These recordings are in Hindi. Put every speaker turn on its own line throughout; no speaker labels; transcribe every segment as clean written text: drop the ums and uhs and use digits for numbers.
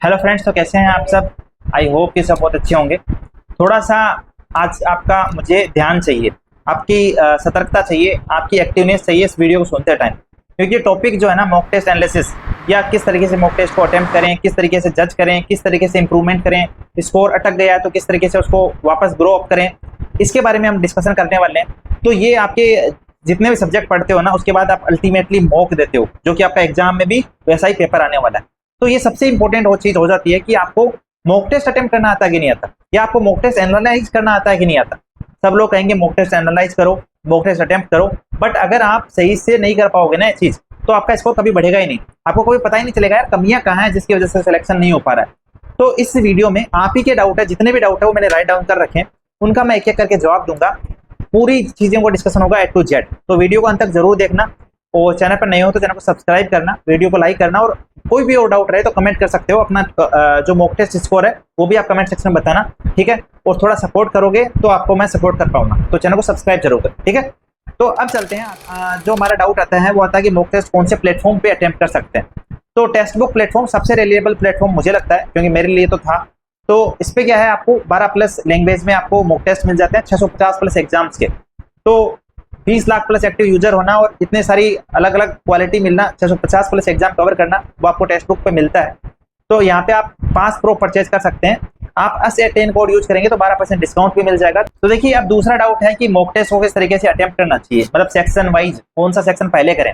हेलो फ्रेंड्स, तो कैसे हैं आप सब। आई होप कि सब बहुत अच्छे होंगे। थोड़ा सा आज आपका मुझे ध्यान चाहिए, आपकी सतर्कता चाहिए, आपकी एक्टिवनेस चाहिए इस वीडियो को सुनते टाइम, क्योंकि टॉपिक जो है ना मॉक टेस्ट एनालिसिस, या किस तरीके से मॉक टेस्ट को अटेम्प्ट करें, किस तरीके से जज करें, किस तरीके से इंप्रूवमेंट करें, स्कोर अटक गया है तो किस तरीके से उसको वापस ग्रो अप करें, इसके बारे में हम डिस्कशन करने वाले हैं। तो ये आपके जितने भी सब्जेक्ट पढ़ते हो ना, उसके बाद आप अल्टीमेटली मॉक देते हो, जो कि आपका एग्जाम में भी वैसा ही पेपर आने वाला है। तो ये सबसे इंपॉर्टेंट वो चीज हो जाती है कि आपको मॉक टेस्ट अटेम्प्ट करना आता है कि नहीं आता, या आपको मॉक टेस्ट एनालाइज करना आता है कि नहीं आता। सब लोग कहेंगे मॉक टेस्ट एनालाइज करो, मॉक टेस्ट अटेम्प्ट करो, बट अगर आप सही से नहीं कर पाओगे ना ये चीज, तो आपका स्कोर कभी बढ़ेगा ही नहीं। आपको कोई पता ही नहीं चलेगा यार कमियां कहाँ हैं जिसकी वजह से सिलेक्शन नहीं हो पा रहा है। तो इस वीडियो में आप ही के डाउट है, जितने भी डाउट है वो मैंने राइट डाउन कर रखे हैं, उनका मैं एक एक करके जवाब दूंगा। पूरी चीजों को डिस्कशन होगा A to Z। तो वीडियो को अंत तक जरूर देखना, और चैनल पर नए हो तो चैनल को सब्सक्राइब करना, वीडियो को लाइक करना, और कोई भी और डाउट रहे तो कमेंट कर सकते हो। अपना जो मॉक टेस्ट स्कोर है वो भी आप कमेंट सेक्शन में बताना, ठीक है। और थोड़ा सपोर्ट करोगे तो आपको मैं सपोर्ट कर पाऊंगा, तो चैनल को सब्सक्राइब जरूर कर, ठीक है। तो अब चलते हैं, जो हमारा डाउट आता है वो आता है कि मॉक टेस्ट कौन से प्लेटफॉर्म पे अटेम्प्ट कर सकते हैं। तो टेक्स्ट बुक प्लेटफॉर्म सबसे रिलायबल प्लेटफॉर्म मुझे लगता है, क्योंकि मेरे लिए तो था। तो इस पे क्या है, आपको 12+ लैंग्वेज में आपको मॉक टेस्ट मिल जाते हैं, 650+ एग्जाम्स के। तो 20 लाख प्लस एक्टिव यूजर होना और इतने सारी अलग अलग क्वालिटी मिलना, 650+ एग्जाम कवर करना, वो आपको टेक्स्ट बुक पे मिलता है। तो यहाँ पे आप 5 प्रो परचेज कर सकते हैं। आप AS10 कोड यूज करेंगे तो 12% डिस्काउंट भी मिल जाएगा। तो देखिए, अब दूसरा डाउट है कि मॉक टेस्ट को किस तरीके से अटेम्प्ट करना चाहिए, मतलब सेक्शन वाइज कौन सा सेक्शन पहले करें।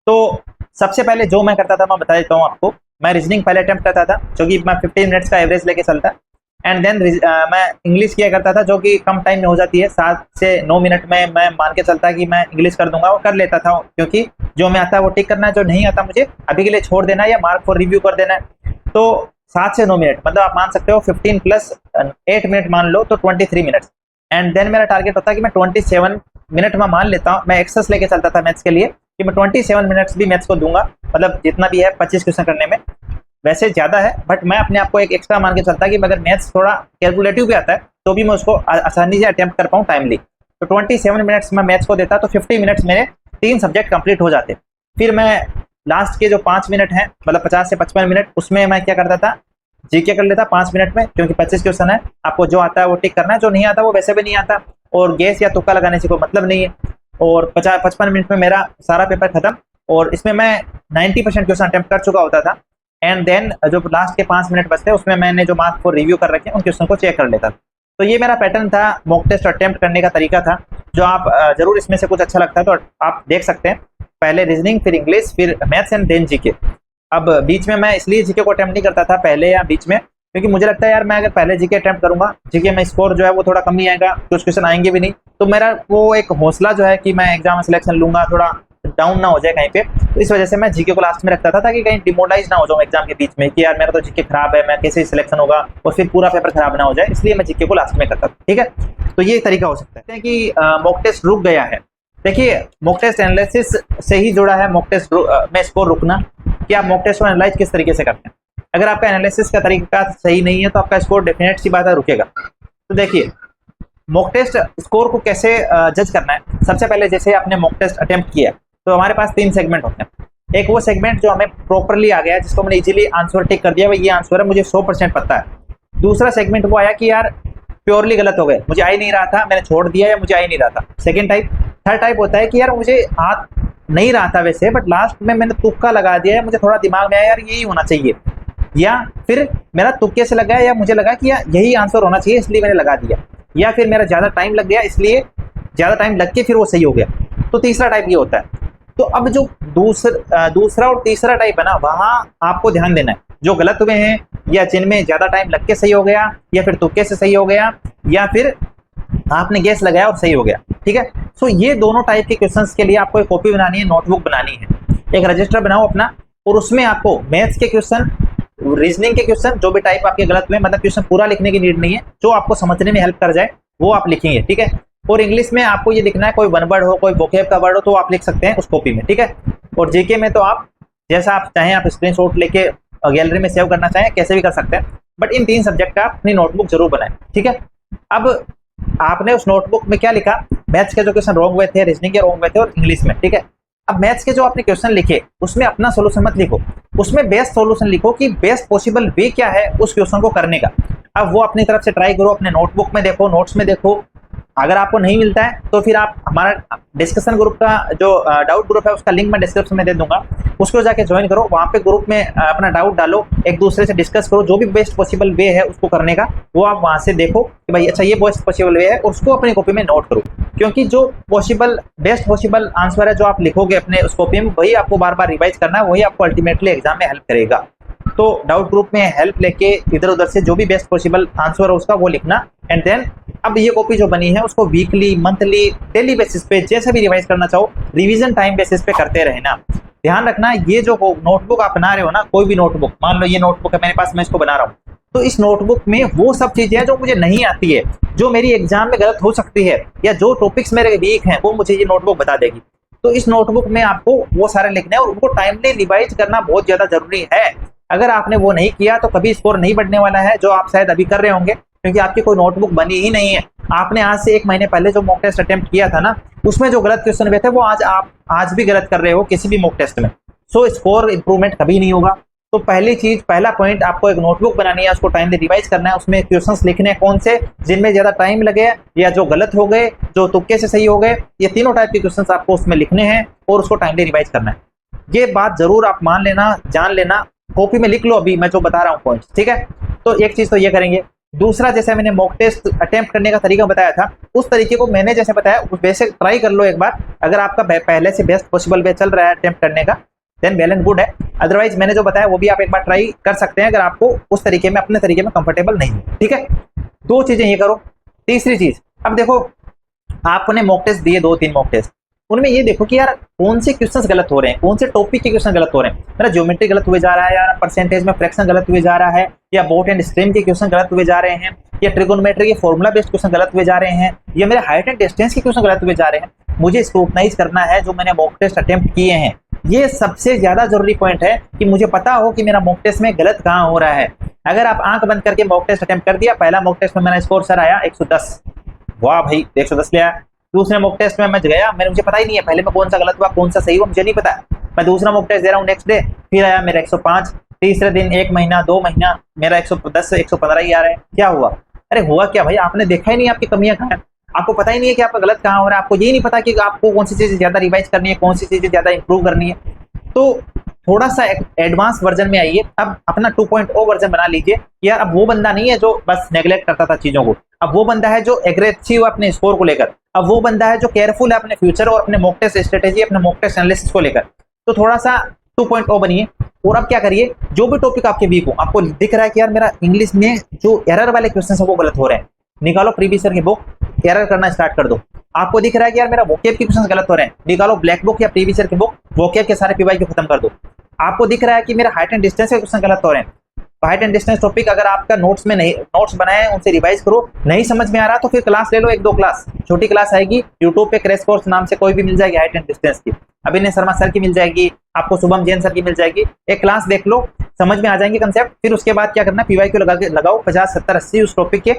तो सबसे पहले जो मैं करता था मैं बता देता हूँ आपको। मैं रीजनिंग पहले अटेम्प्ट करता था, जो कि मैं 15 मिनट्स का एवरेज लेके चलता। एंड देन मैं इंग्लिश किया करता था, जो कि कम टाइम में हो जाती है, 7 से 9 मिनट में मैं मान के चलता कि मैं इंग्लिश कर दूंगा, वो कर लेता था, क्योंकि जो मैं आता है वो टिक करना है, जो नहीं आता मुझे अभी के लिए छोड़ देना है या मार्क फॉर रिव्यू कर देना है। तो 7 से 9 मिनट, मतलब आप मान सकते हो 15 + 8 मिनट मान लो, तो 23 मिनट्स। एंड देन मेरा टारगेट होता है कि मैं 27 मिनट में मान लेता हूँ, मैं एक्सेस लेके चलता था मैथ्स के लिए, कि मैं 27 मिनट्स भी मैथ्स को दूंगा, मतलब जितना भी है 25 क्वेश्चन करने में। वैसे ज़्यादा है, बट मैं अपने आप को एक एक्स्ट्रा मान के चलता कि अगर मैथ्स थोड़ा कैलकुलेटिव भी आता है तो भी मैं उसको आसानी से अटेम्प्ट कर पाऊँ टाइमली। तो 27 मिनट्स में मैथ्स को देता, तो 50 मिनट्स मेरे 3 सब्जेक्ट कंप्लीट हो जाते। फिर मैं लास्ट के जो 5 मिनट हैं, मतलब 50 से 55 मिनट, उसमें मैं क्या करता था, जीके कर लेता 5 मिनट में, क्योंकि 25 क्वेश्चन है, आपको जो आता है वो टिक करना है, जो नहीं आता वो वैसे भी नहीं आता, और गेस या तुक्का लगाने से कोई मतलब नहीं है। और 55 मिनट में मेरा सारा पेपर खत्म, और इसमें मैं 90% क्वेश्चन अटेम्प्ट कर चुका होता था। एंड देन जो लास्ट के 5 मिनट बचते उसमें मैंने जो मार्क को रिव्यू कर रखे उन क्वेश्चन को चेक कर लेता। तो ये मेरा पैटर्न था, मॉक टेस्ट अटेम्प्ट करने का तरीका था, जो आप जरूर इसमें से कुछ अच्छा लगता है तो आप देख सकते हैं। पहले रीजनिंग, फिर इंग्लिश, फिर मैथ्स एंड देन जीके। अब बीच में मैं इसलिए जीके को अटेम्प्ट नहीं करता था पहले या बीच में, क्योंकि मुझे लगता है यार मैं अगर पहले जीके अटेम्प्ट करूंगा, जीके में स्कोर जो है वो थोड़ा कम ही आएगा, कुछ क्वेश्चन आएंगे भी नहीं। तो मेरा वो एक हौसला जो है कि मैं एग्जाम में सिलेक्शन लूंगा, थोड़ा डाउन ना हो जाए कहीं पे। तो इस वजह से मैं जीके को लास्ट में रखता था, ताकि कहीं डिमोरलाइज ना हो जाऊं एग्जाम के बीच में कि यार मेरा तो जीके खराब है, मैं कैसे सिलेक्शन होगा, और फिर पूरा पेपर खराब ना हो जाए, इसलिए मैं जीके को लास्ट में करता था, ठीक है। तो ये तरीका हो सकता है कि मॉक टेस्ट रुक गया है। देखिए, मॉक टेस्ट एनालिसिस से ही जुड़ा है मॉक टेस्ट में स्कोर रुकना, कि आप मॉक टेस्ट को एनालाइज किस तरीके से करते हैं। अगर आपका एनालिसिस का तरीका सही नहीं है तो आपका स्कोर डेफिनेट सी बात है रुकेगा। तो देखिए, मॉक टेस्ट स्कोर को कैसे जज करना है। सबसे पहले जैसे आपने मॉक टेस्ट अटेम्प्ट किया, तो हमारे पास 3 सेगमेंट होते हैं। एक वो सेगमेंट जो हमें प्रॉपरली आ गया, जिसको मैंने इजीली आंसर टिक कर दिया, भाई ये आंसर है, मुझे 100% पता है। दूसरा सेगमेंट वो आया कि यार प्योरली गलत हो गए, मुझे आ ही नहीं रहा था, मैंने छोड़ दिया, या मुझे आ ही नहीं रहा था, सेकेंड टाइप। थर्ड टाइप होता है कि यार मुझे आ नहीं रहा था वैसे, बट लास्ट में मैंने तुक्का लगा दिया है, मुझे थोड़ा दिमाग में आया यार यही होना चाहिए, या फिर मेरा तुक्के से लगा, या मुझे लगा कि यार यही आंसर होना चाहिए इसलिए मैंने लगा दिया, या फिर मेरा ज़्यादा टाइम लग गया इसलिए ज़्यादा टाइम लग के फिर वो सही हो गया। तो तीसरा टाइप ये होता है। तो अब जो दूसरा और तीसरा टाइप है ना, वहाँ आपको ध्यान देना है। जो गलत हुए हैं, या जिनमें ज़्यादा टाइम लग के सही हो गया, या फिर तुक्के से सही हो गया, या फिर आपने गेस लगाया और सही हो गया, ठीक है। सो ये दोनों टाइप के क्वेश्चंस के लिए आपको एक कॉपी बनानी है, नोटबुक बनानी है, एक रजिस्टर बनाओ अपना, और उसमें आपको मैथ्स के क्वेश्चन, रीजनिंग के क्वेश्चन, जो भी टाइप आपके गलत हुए, मतलब क्वेश्चन पूरा लिखने की नीड नहीं है, जो आपको समझने में हेल्प कर जाए वो आप लिखेंगे, ठीक है। और इंग्लिश में आपको ये लिखना है, कोई वन वर्ड हो, कोई वोकैब का वर्ड हो, तो आप लिख सकते हैं उस कॉपी में, ठीक है। और जीके में तो आप जैसा आप चाहें, आप स्क्रीनशॉट लेके गैलरी में सेव करना चाहें, कैसे भी कर सकते हैं, बट इन 3 सब्जेक्ट का अपनी नोटबुक जरूर बनाएं, ठीक है। अब आपने उस नोटबुक में क्या लिखा, मैथ्स के जो क्वेश्चन रॉन्ग हुए थे, रीजनिंग के रॉन्ग हुए थे, और इंग्लिश में, ठीक है। अब मैथ्स के जो आपने क्वेश्चन लिखे उसमें अपना सोल्यूशन मत लिखो, उसमें बेस्ट सोल्यूशन लिखो कि बेस्ट पॉसिबल वे क्या है उस क्वेश्चन को करने का। अब वो अपनी तरफ से ट्राई करो, अपने नोटबुक में देखो, नोट्स में देखो। अगर आपको नहीं मिलता है तो फिर आप हमारा डिस्कशन ग्रुप का जो डाउट ग्रुप है उसका लिंक मैं डिस्क्रिप्शन में दे दूंगा, उसको जाके ज्वाइन करो। वहाँ पे ग्रुप में अपना डाउट डालो, एक दूसरे से डिस्कस करो, जो भी बेस्ट पॉसिबल वे है उसको करने का वो आप वहाँ से देखो कि भाई अच्छा ये बेस्ट पॉसिबल वे है, उसको अपनी कॉपी में नोट करो। क्योंकि जो पॉसिबल बेस्ट पॉसिबल आंसर है जो आप लिखोगे अपने उस कॉपी में, वही आपको बार बार रिवाइज करना है, वही आपको अल्टीमेटली एग्जाम में हेल्प करेगा। तो डाउट ग्रुप में हेल्प लेके इधर उधर से जो भी बेस्ट पॉसिबल आंसर है उसका वो लिखना। एंड देन अब ये कॉपी जो बनी है उसको वीकली, मंथली, डेली बेसिस पे जैसे भी रिवाइज करना चाहो, रिवीजन टाइम बेसिस पे करते रहना। ध्यान रखना ये जो नोटबुक आप बना रहे हो ना, कोई भी नोटबुक, मान लो ये नोटबुक है मेरे पास, मैं इसको बना रहा हूँ, तो इस नोटबुक में वो सब चीजें हैं जो मुझे नहीं आती है, जो मेरी एग्जाम में गलत हो सकती है, या जो टॉपिक्स मेरे वीक हैं वो मुझे ये नोटबुक बता देगी। तो इस नोटबुक में आपको वो सारे लिखने हैं और उनको टाइमली रिवाइज करना बहुत ज्यादा जरूरी है। अगर आपने वो नहीं किया तो कभी स्कोर नहीं बढ़ने वाला है, जो आप शायद अभी कर रहे होंगे, क्योंकि आपकी कोई नोटबुक बनी ही नहीं है। आपने आज से 1 महीने पहले जो मॉक टेस्ट अटेम्प्ट किया था ना, उसमें जो गलत क्वेश्चन हुए थे वो आप आज भी गलत कर रहे हो किसी भी मॉक टेस्ट में। सो स्कोर इंप्रूवमेंट कभी नहीं होगा। तो पहली चीज, पहला पॉइंट, आपको एक नोटबुक बनानी है, उसको टाइमली रिवाइज करना है, उसमें क्वेश्चंस लिखने हैं कौन से जिनमें ज्यादा टाइम लगे, या जो गलत हो गए, जो तुक्के से सही हो गए, ये तीनों टाइप के क्वेश्चंस आपको उसमें लिखने हैं और उसको टाइमली रिवाइज करना है। ये बात जरूर आप मान लेना, जान लेना, कॉपी में लिख लो अभी मैं जो बता रहा हूँ पॉइंट, ठीक है। तो एक चीज तो ये करेंगे। दूसरा, जैसे मैंने मॉक टेस्ट अटेम्प्ट करने का तरीका बताया था, उस तरीके को मैंने जैसे बताया उस वैसे ट्राई कर लो एक बार। अगर आपका पहले से बेस्ट पॉसिबल वे चल रहा है अटेम्प्ट करने का, देन वेल एंड गुड है। अदरवाइज मैंने जो बताया वो भी आप एक बार ट्राई कर सकते हैं अगर आपको उस तरीके में, अपने तरीके में कंफर्टेबल नहीं है, ठीक है। 2 चीजें ये करो। तीसरी चीज, अब देखो आपने मॉक टेस्ट दिए 2-3 मॉक टेस्ट, उनमें ये देखो कि यार कौन से क्वेश्चंस गलत हो रहे हैं, कौन से टॉपिक के क्वेश्चन गलत हो रहे हैं। मेरा ज्योमेट्री गलत हुए जा रहा है, या परसेंटेज में फ्रैक्शन गलत हुए जा रहा है, या बोट एंड स्ट्रीम के क्वेश्चन गलत हुए जा रहे हैं, या ट्रिगोनोमेट्री के फॉर्मूला बेस्ड क्वेश्चन गलत हुए जा रहे हैं, या मेरे हाइट एंड डिस्टेंस के क्वेश्चन गलत हुए जा रहे हैं। मुझे स्क्रूटनाइज करना है जो मैंने मॉक टेस्ट अटेम्प्ट किए हैं। ये सबसे ज्यादा जरूरी पॉइंट है कि मुझे पता हो कि मेरा मॉक टेस्ट में गलत कहाँ हो रहा है। अगर आप आंख बंद करके मॉक टेस्ट अटेम्प्ट कर दिया, पहला मॉक टेस्ट में मेरा स्कोर सर आया 110, वाह भाई 110 ले आया। दूसरे मॉक टेस्ट में मैं गया, मुझे पता ही नहीं है पहले में कौन सा गलत हुआ कौन सा सही हुआ, मुझे नहीं पता। मैं दूसरा मॉक टेस्ट दे रहा हूँ, नेक्स्ट डे फिर आया मेरा 105, तीसरे दिन 1 महीना 2 महीना मेरा 110 से 115 ही आ रहा है। क्या हुआ? अरे हुआ क्या भाई, आपने देखा ही नहीं आपकी कमियां कहाँ हैं, आपको पता ही नहीं है कि आपका गलत कहाँ हो रहा है, आपको यही नहीं पता कि आपको कौन सी चीजें ज्यादा रिवाइज करनी है, कौन सी चीजें ज्यादा इंप्रूव करनी है। तो थोड़ा सा एडवांस वर्जन में आइए, अब अपना 2.0 वर्जन बना लीजिए। यार अब वो बंदा नहीं है जो बस नेग्लेक्ट करता था चीजों को, अब वो बंदा है जो एग्रेसिव है अपने स्कोर को लेकर, अब वो बंदा है जो केयरफुल है अपने फ्यूचर और अपने मॉक टेस्ट स्ट्रेटेजी, अपने मॉक टेस्ट एनालिसिस को लेकर। तो थोड़ा सा 2.0 बनिए। और अब क्या करिए, जो भी टॉपिक आपके वीक हो, आपको दिख रहा है कि यार मेरा इंग्लिश में जो एरर वाले क्वेश्चन है वो गलत हो रहे हैं, निकालो प्रीवियस ईयर की बुक, एरर करना स्टार्ट कर दो। आपको दिख रहा है कि यार मेरा वोकेब के क्वेश्चन गलत हो रहे हैं, निकालो ब्लैक बुक या प्रीवियस ईयर की बुक, वोकेब के सारे पीवाई को खत्म कर दो। आपको दिख रहा है कि मेरा हाइट एंड डिस्टेंस के क्वेश्चन गलत हो रहे हैं, हाइट एंड डिस्टेंस टॉपिक अगर आपका नोट्स में नहीं, नोट्स बनाए उनसे रिवाइज करो। नहीं समझ में आ रहा तो फिर क्लास ले लो, 1-2 क्लास, छोटी क्लास आएगी यूट्यूब पे, क्रैश कोर्स नाम से कोई भी मिल जाएगी हाइट एंड डिस्टेंस की, अभिनय शर्मा सर की मिल जाएगी, आपको शुभम जैन सर की मिल जाएगी। एक क्लास देख लो, समझ में आ जाएंगे कंसेप्ट। फिर उसके बाद क्या करना, पीवाईक्यू लगाओ 50, 70, 80 उस टॉपिक के,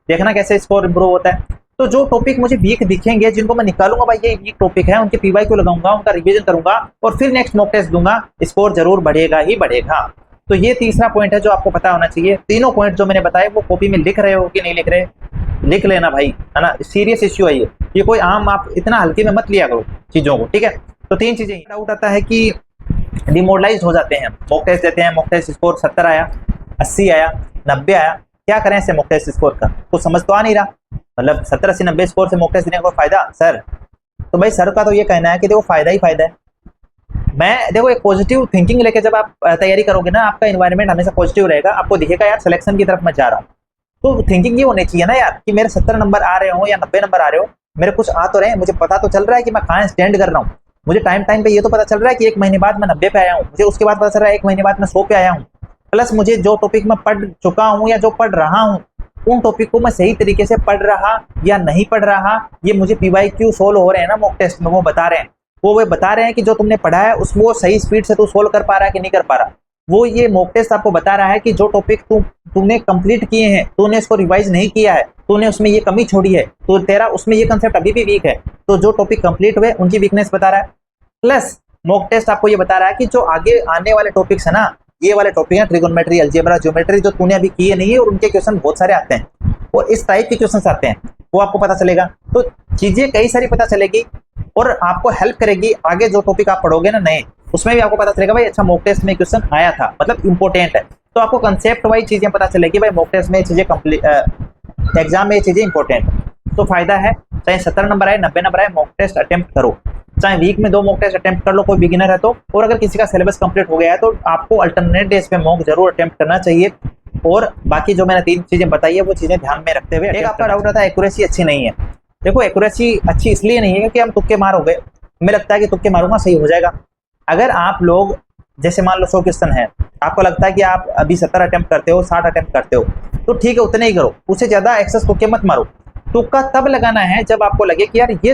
देखना कैसे स्कोर इंप्रूव होता है। तो जो टॉपिक मुझे वीक दिखेंगे, जिनको मैं निकालूंगा भाई ये वीक टॉपिक है, उनके पीवाईक्यू लगाऊंगा, उनका रिवीजन करूंगा और फिर नेक्स्ट मॉक टेस्ट दूंगा, स्कोर जरूर बढ़ेगा ही बढ़ेगा। तो ये तीसरा पॉइंट है जो आपको पता होना चाहिए। तीनों पॉइंट जो मैंने बताए वो कॉपी में लिख रहे हो कि नहीं लिख रहे, लिख लेना भाई, है ना, सीरियस इश्यू है ये कोई आम आप इतना हल्के में मत लिया करो चीजों को, ठीक है। तो 3 चीजें। डाउट आता है कि डिमोरलाइज हो जाते हैं, मॉक टेस्ट देते हैं, मॉक टेस्ट स्कोर 70 आया, 80 आया, 90 आया, क्या करें ऐसे मॉक टेस्ट स्कोर का, कुछ समझ तो आ नहीं रहा। मतलब 70, 80, 90 स्कोर से मॉक टेस्ट देने का कोई फायदा सर? तो भाई सर का तो ये कहना है कि देखो फायदा ही फायदा है। मैं देखो एक पॉजिटिव थिंकिंग लेके जब आप तैयारी करोगे ना, आपका एनवायरनमेंट हमेशा पॉजिटिव रहेगा, आपको दिखेगा यार सिलेक्शन की तरफ मैं जा रहा हूँ। तो थिंकिंग ये होनी चाहिए ना यार कि मेरे 70 नंबर आ रहे हो या 90 नंबर आ रहे हो, मेरे कुछ आ तो रहे हैं, मुझे पता तो चल रहा है कि मैं कहाँ स्टैंड कर रहा हूँ, मुझे टाइम पे ये तो पता चल रहा है कि 1 महीने बाद मैं 90 पे आया हूँ, मुझे उसके बाद पता चल रहा है 1 महीने बाद मैं 100 पे आया हूँ। प्लस मुझे जो टॉपिक में पढ़ चुका हूँ या जो पढ़ रहा हूँ, उन टॉपिक को मैं सही तरीके से पढ़ रहा या नहीं पढ़ रहा, ये मुझे पीवाईक्यू सोल्व हो रहे हैं ना मॉक टेस्ट में, वो बता रहे हैं। वो बता रहे हैं कि जो तुमने पढ़ा है उसमें वो सही स्पीड से तू सोल्व कर पा रहा है कि नहीं कर पा रहा। वो ये मॉक टेस्ट आपको बता रहा है कि जो टॉपिक तूने कंप्लीट किए हैं, तूने इसको रिवाइज नहीं किया है, तूने उसमें ये कमी छोड़ी है, तो तेरा उसमें ये कंसेप्ट अभी भी वीक है। तो जो टॉपिक कंप्लीट हुए उनकी वीकनेस बता रहा है। प्लस मॉक टेस्ट आपको ये बता रहा है कि जो आगे आने वाले टॉपिक्स है ना, ये वाले टॉपिक है ट्रिगोनोमेट्री, अलजेब्रा, ज्योमेट्री, जो तूने अभी किए नहीं है और उनके क्वेश्चन बहुत सारे आते हैं और इस टाइप के क्वेश्चन आते हैं, वो आपको पता चलेगा। तो चीजें कई सारी पता चलेगी और आपको हेल्प करेगी आगे जो टॉपिक आप पढ़ोगे ना नए, उसमें भी आपको पता चलेगा भाई अच्छा मॉक टेस्ट में क्वेश्चन आया था, मतलब इंपॉर्टेंट है। तो आपको कंसेप्ट वाइज चीजें पता चलेगी भाई मॉक टेस्ट में ये चीजें एग्जाम में ये चीजें इंपॉर्टेंट है। तो फायदा है, चाहे 70 नंबर आए 90 नंबर आए, मॉक टेस्ट अटेम्प्ट करो, चाहे वीक में 2 मॉक टेस्ट अटेम्प्ट कर लो, कोई बिगिनर है तो। और अगर किसी का सिलेबस कंप्लीट हो गया है तो आपको अल्टरनेट डेज पे मॉक जरूर अटेम्प्ट करना चाहिए। और बाकी जो मैंने 3 चीजें बताई है वो चीजें ध्यान में रखते हुए। एक आपका डाउट आता है एक्यूरेसी अच्छी नहीं है। देखो एक्यूरेसी अच्छी इसलिए नहीं है क्योंकि हम तुक्के मारोगे, हमें लगता है कि तुक्के मारूंगा सही हो जाएगा। अगर आप लोग जैसे मान लो 100 क्वेश्चन है, आपको लगता है कि आप अभी 70 अटेम्प्ट करते हो, 60 अटेम्प्ट करते हो, तो ठीक है उतने ही करो, उससे ज्यादा एक्सेस तुक्के मत मारो। तुक्का तब लगाना है जब आपको लगे कि यार ये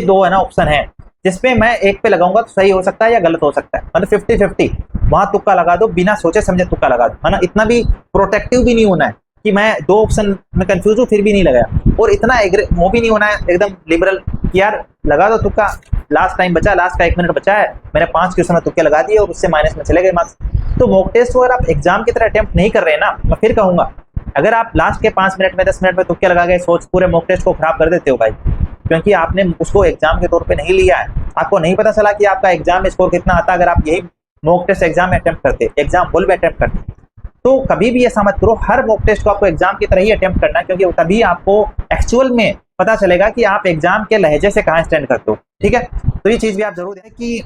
दो है ना ऑप्शन है जिसपे मैं एक पे लगाऊंगा तो सही हो सकता है या गलत हो सकता है, मतलब 50-50 वहां तुक्का लगा दो, बिना सोचे समझे तुक्का लगा दो, है ना। इतना भी प्रोटेक्टिव भी नहीं होना है कि मैं 2 ऑप्शन में कंफ्यूज हूँ फिर भी नहीं लगाया, और इतना वो भी नहीं होना है एकदम लिबरल कि यार लगा दो तुक्का, लास्ट टाइम बचा, लास्ट का 1 मिनट बचा है, मैंने 5 क्वेश्चन में तुक्के लगा दिए और उससे माइनस में चले गए मार्क्स। तो मॉक टेस्ट अगर आप एग्जाम की तरह अटेम्प्ट नहीं कर रहे हैं ना, मैं फिर कहूंगा अगर आप लास्ट के 5 मिनट में 10 मिनट में तुक्के लगा गए, सोच पूरे मॉक टेस्ट को खराब कर देते हो भाई, क्योंकि आपने उसको एग्जाम के तौर पे नहीं लिया है, आपको नहीं पता चला कि आपका एग्जाम स्कोर कितना आता अगर आप यही मॉक टेस्ट एग्जाम में अटेम्प्ट करते, एग्जाम हॉल में अटेम्प्ट करते। तो कभी भी ऐसा मत करो, हर मॉक टेस्ट को आपको एग्जाम की तरह ही अटेम्प्ट करना है, क्योंकि तभी आपको एक्चुअल में पता चलेगा कि आप एग्जाम के लहजे से कहाँ स्टैंड करते हो, ठीक है। तो ये चीज भी आप जरूर दें कि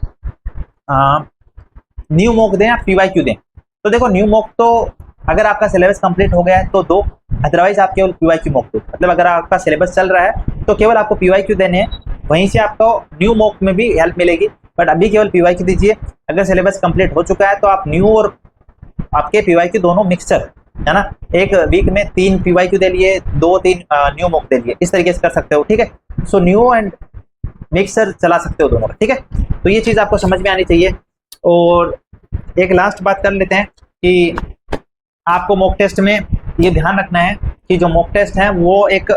न्यू मॉक दें आप पीवाईक्यू दें। तो देखो न्यू मॉक तो अगर आपका सिलेबस कंप्लीट हो गया है तो 2, अदरवाइज आप केवल पीवाईक्यू मॉक दो, मतलब अगर आपका सिलेबस चल रहा है तो केवल आपको पीवाईक्यू देने हैं, वहीं से आपको न्यू मॉक में भी हेल्प मिलेगी, बट अभी केवल पीवाईक्यू दीजिए। अगर सिलेबस कंप्लीट हो चुका है तो आप न्यू और आपके पीवाईक्यू दोनों मिक्सचर, है ना, एक वीक में 3 पीवाईक्यू दे लिए, 2-3 न्यू मॉक दे लिए, इस तरीके से कर सकते हो, ठीक है। सो न्यू एंड मिक्सर चला सकते हो दोनों, ठीक है। तो ये चीज आपको समझ में आनी चाहिए। और एक लास्ट बात कर लेते हैं कि आपको मॉक टेस्ट में ये ध्यान रखना है कि जो मॉक टेस्ट है वो एक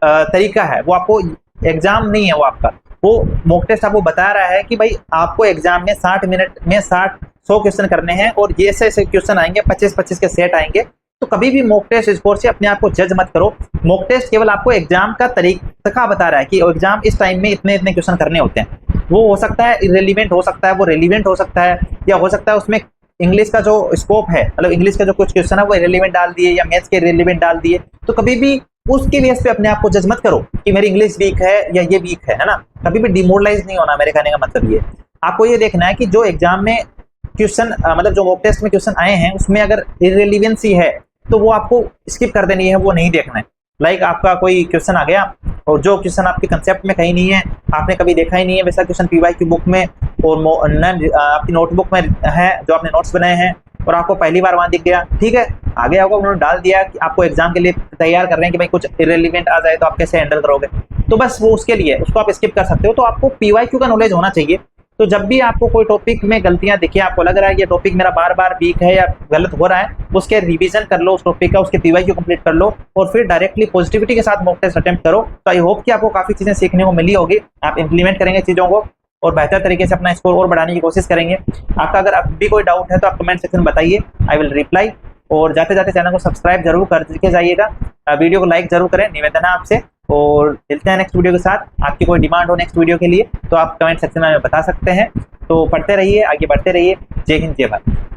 तरीका है, वो आपको एग्जाम नहीं है, वो आपका वो मॉक टेस्ट आपको बता रहा है कि भाई आपको एग्जाम में 60 मिनट में 100 क्वेश्चन करने हैं और ये ऐसे क्वेश्चन आएंगे, 25-25 के सेट आएंगे। तो कभी भी मॉक टेस्ट स्कोर से अपने आप को जज मत करो। मॉक टेस्ट केवल आपको एग्जाम का तरीका बता रहा है कि एग्जाम इस टाइम में इतने इतने क्वेश्चन करने होते हैं। वो हो सकता है इरेलीवेंट हो सकता है, वो रेलिवेंट हो सकता है, या हो सकता है उसमें इंग्लिश का जो स्कोप है, मतलब इंग्लिश का जो कुछ क्वेश्चन है वो इरेलीवेंट डाल दिए या मैथ्स के इरेलीवेंट डाल दिए। तो कभी भी उसके बेस पे अपने आप को जज मत करो कि मेरी इंग्लिश वीक है या ये वीक है ना। कभी भी डिमोरलाइज नहीं होना, मेरे कहने का मतलब ये। आपको ये देखना है कि जो एग्जाम में क्वेश्चन मतलब जो मॉक टेस्ट में क्वेश्चन आए हैं उसमें अगर इरेलीवेंसी है तो वो आपको स्किप कर देनी है, वो नहीं देखना है। लाइक आपका कोई क्वेश्चन आ गया और जो क्वेश्चन आपके कंसेप्ट में कहीं नहीं है, आपने कभी देखा ही नहीं है वैसा क्वेश्चन पीवाईक्यू बुक में और आपकी नोटबुक में है जो आपने नोट्स बनाए हैं और आपको पहली बार वहां दिख गया, ठीक है, आगे होगा उन्होंने डाल दिया कि आपको एग्जाम के लिए तैयार कर रहे हैं कि भाई कुछ इरेलीवेंट आ जाए तो आप कैसे हैंडल करोगे, तो बस वो उसके लिए उसको आप स्किप कर सकते हो। तो आपको पीवाईक्यू का नॉलेज होना चाहिए। तो जब भी आपको कोई टॉपिक में गलतियां दिखे, आपको लग रहा है कि ये टॉपिक मेरा बार बार वीक है या गलत हो रहा है, उसके रिवीजन कर लो उस टॉपिक का, उसके पीवाईक्यू कंप्लीट कर लो और फिर डायरेक्टली पॉजिटिविटी के साथ मॉक टेस्ट अटेम्प्ट करो। तो आई होप कि आपको काफी चीजें सीखने को मिली होगी, आप इंप्लीमेंट करेंगे चीजों को और बेहतर तरीके से अपना स्कोर और बढ़ाने की कोशिश करेंगे। आपका अगर अब भी कोई डाउट है तो आप कमेंट सेक्शन में बताइए, आई विल रिप्लाई। और जाते जाते चैनल को सब्सक्राइब जरूर करके जाइएगा, वीडियो को लाइक जरूर करें, निवेदन है आपसे। और मिलते हैं नेक्स्ट वीडियो के साथ। आपकी कोई डिमांड हो नेक्स्ट वीडियो के लिए तो आप कमेंट सेक्शन में बता सकते हैं। तो पढ़ते रहिए, आगे बढ़ते रहिए। जय हिंद, जय भारत।